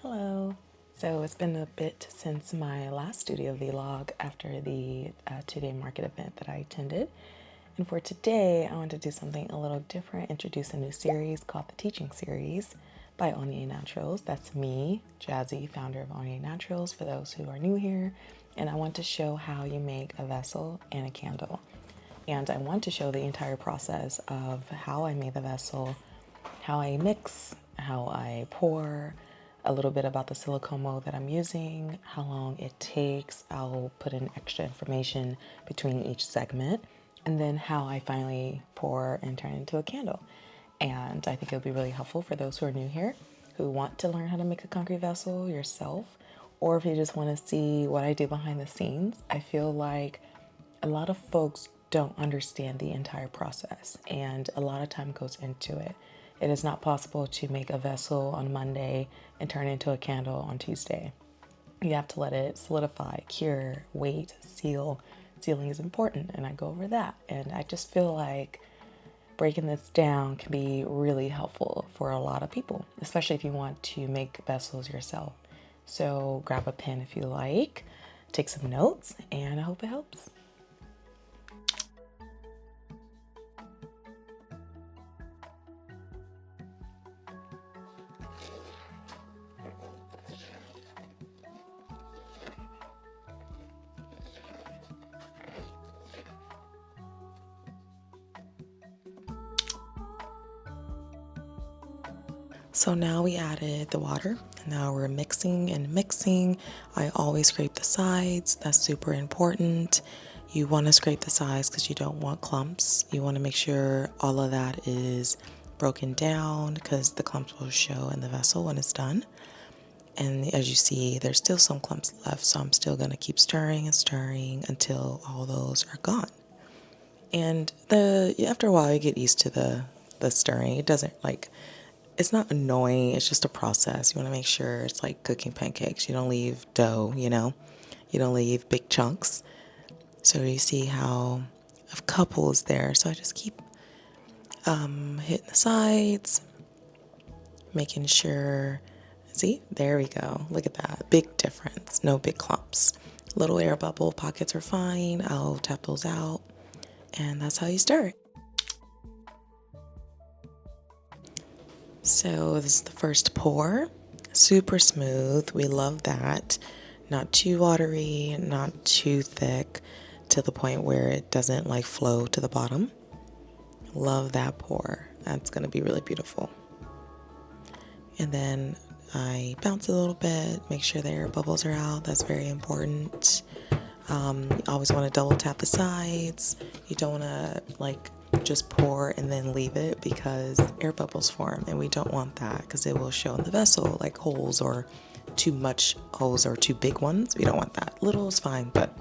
Hello. So it's been a bit since my last studio vlog after the two-day market event that I attended. And for today, I want to do something a little different, introduce a new series called the Teaching Series by Onya'e Naturals. That's me, Jazzy, founder of Onya'e Naturals, for those who are new here. And I want to show how you make a vessel and a candle. And I want to show the entire process of how I made the vessel, how I mix, how I pour, a little bit about the silicone mold that I'm using, how long it takes. I'll put in extra information between each segment, and then how I finally pour and turn it into a candle. And I think it'll be really helpful for those who are new here, who want to learn how to make a concrete vessel yourself, or if you just want to see what I do behind the scenes. I feel like a lot of folks don't understand the entire process, and a lot of time goes into it. It is not possible to make a vessel on Monday and turn it into a candle on Tuesday. You have to let it solidify, cure, wait, seal. Sealing is important, and I go over that. And I just feel like breaking this down can be really helpful for a lot of people, especially if you want to make vessels yourself. So grab a pen if you like, take some notes, and I hope it helps. So now we added the water. Now we're mixing and mixing. I always scrape the sides. That's super important. You want to scrape the sides because you don't want clumps. You want to make sure all of that is broken down because the clumps will show in the vessel when it's done. And as you see, there's still some clumps left, so I'm still going to keep stirring and stirring until all those are gone. And after a while, you get used to the stirring. It doesn't it's not annoying, it's just a process. You want to make sure it's like cooking pancakes. You don't leave dough, you don't leave big chunks. So you see how a couple is there. So I just keep hitting the sides, making sure. See, there we go. Look at that. Big difference. No big clumps. Little air bubble pockets are fine. I'll tap those out. And that's how you stir it. So this is the first pour. Super smooth. We love that. Not too watery, not too thick, to the point where it doesn't flow to the bottom. Love that pour. That's going to be really beautiful. And then I bounce a little bit, make sure the air bubbles are out. That's very important. You always want to double tap the sides. You don't want to just pour and then leave it because air bubbles form, and we don't want that because it will show in the vessel like holes or too much holes or too big ones. We don't want that. Little is fine, but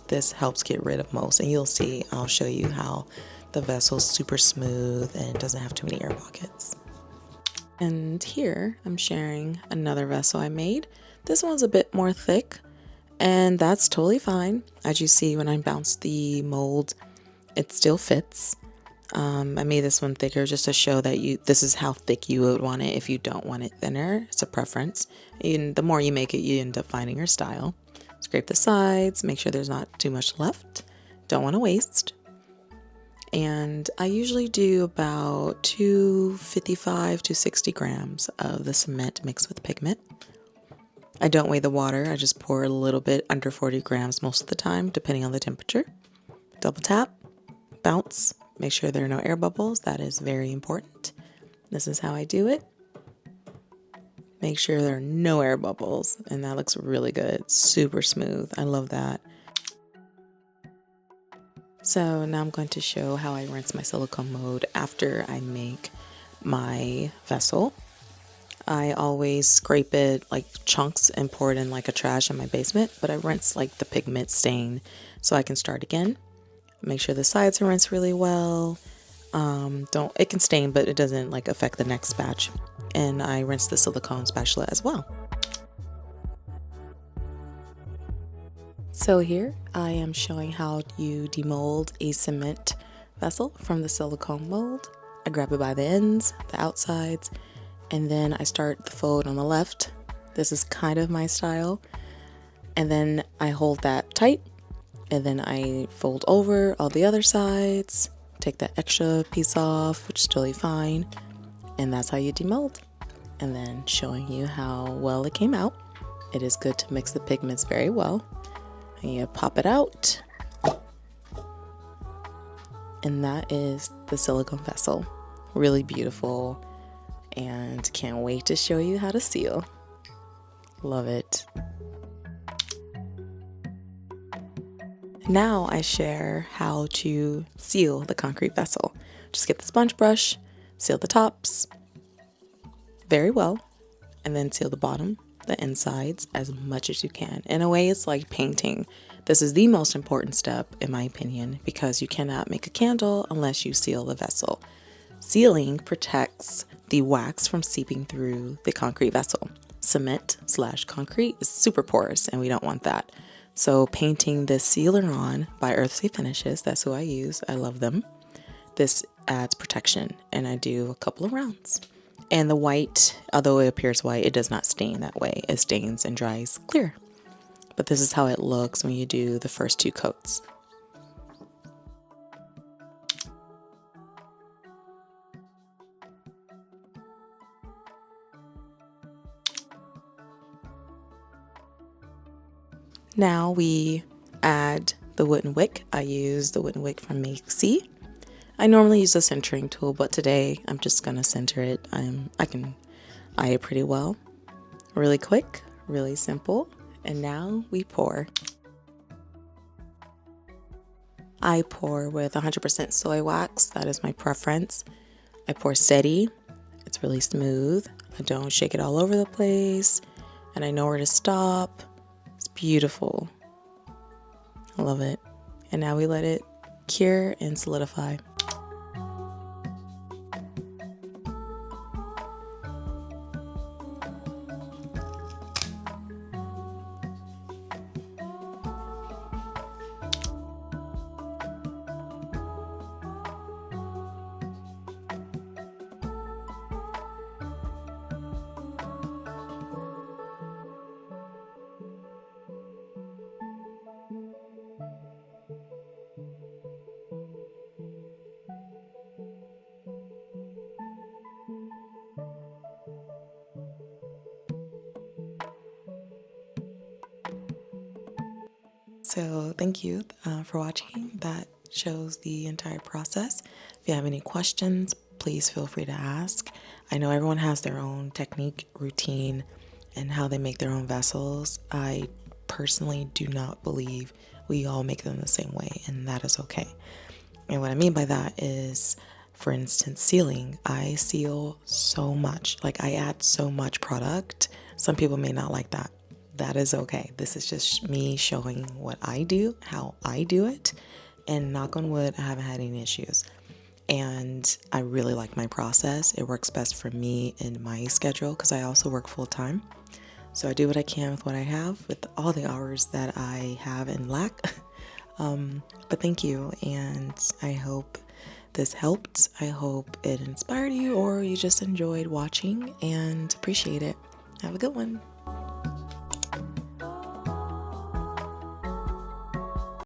this helps get rid of most. And you'll see, I'll show you how the vessel's super smooth and it doesn't have too many air pockets. And here I'm sharing another vessel I made. This one's a bit more thick, and that's totally fine. As you see, when I bounce the mold, it still fits. I made this one thicker just to show that this is how thick you would want it if you don't want it thinner. It's a preference. And the more you make it, you end up finding your style. Scrape the sides, make sure there's not too much left. Don't want to waste. And I usually do about 255 to 60 grams of the cement mixed with pigment. I don't weigh the water. I just pour a little bit under 40 grams most of the time, depending on the temperature. Double tap, bounce, make sure there are no air bubbles. That is very important. This is how I do it. Make sure there are no air bubbles, and that looks really good. Super smooth. I love that. So now I'm going to show how I rinse my silicone mold after I make my vessel. I always scrape it like chunks and pour it in like a trash in my basement, but I rinse the pigment stain so I can start again. Make sure the sides are rinsed really well. It can stain, but it doesn't affect the next batch. And I rinse the silicone spatula as well. So here I am showing how you demold a cement vessel from the silicone mold. I grab it by the ends, the outsides, and then I start the fold on the left, This is kind of my style. And then I hold that tight, and then I fold over all the other sides, take that extra piece off, which is totally fine, and that's how you demold. And then showing you how well it came out. It is good to mix the pigments very well. And you pop it out, and that is the silicone vessel. Really beautiful, and can't wait to show you how to seal. Love it. Now I share how to seal the concrete vessel. Just get the sponge brush, seal the tops very well, and then seal the bottom, the insides, as much as you can. In a way, it's like painting. This is the most important step, in my opinion, because you cannot make a candle unless you seal the vessel. Sealing protects the wax from seeping through the concrete vessel. Cement/concrete is super porous, and we don't want that. So painting this sealer on by Earthly Finishes, that's who I use, I love them. This adds protection, and I do a couple of rounds. And the white, although it appears white, it does not stain that way. It stains and dries clear. But this is how it looks when you do the first 2 coats. Now we add the wooden wick. I use the wooden wick from Make-C. I normally use a centering tool, but today I'm just gonna center it. I can eye it pretty well. Really quick, really simple. And now we pour. I pour with 100% soy wax. That is my preference. I pour steady. It's really smooth. I don't shake it all over the place, and I know where to stop. It's beautiful. I love it. And now we let it cure and solidify. So thank you for watching. That shows the entire process. If you have any questions, please feel free to ask. I know everyone has their own technique, routine, and how they make their own vessels. I personally do not believe we all make them the same way, and that is okay. And what I mean by that is, for instance, sealing. I seal so much. Like, I add so much product. Some people may not like that. That is okay. This is just me showing what I do, how I do it, and knock on wood, I haven't had any issues. And I really like my process. It works best for me in my schedule because I also work full time. So I do what I can with what I have, with all the hours that I have and lack. But thank you, and I hope this helped. I hope it inspired you, or you just enjoyed watching and appreciate it. Have a good one.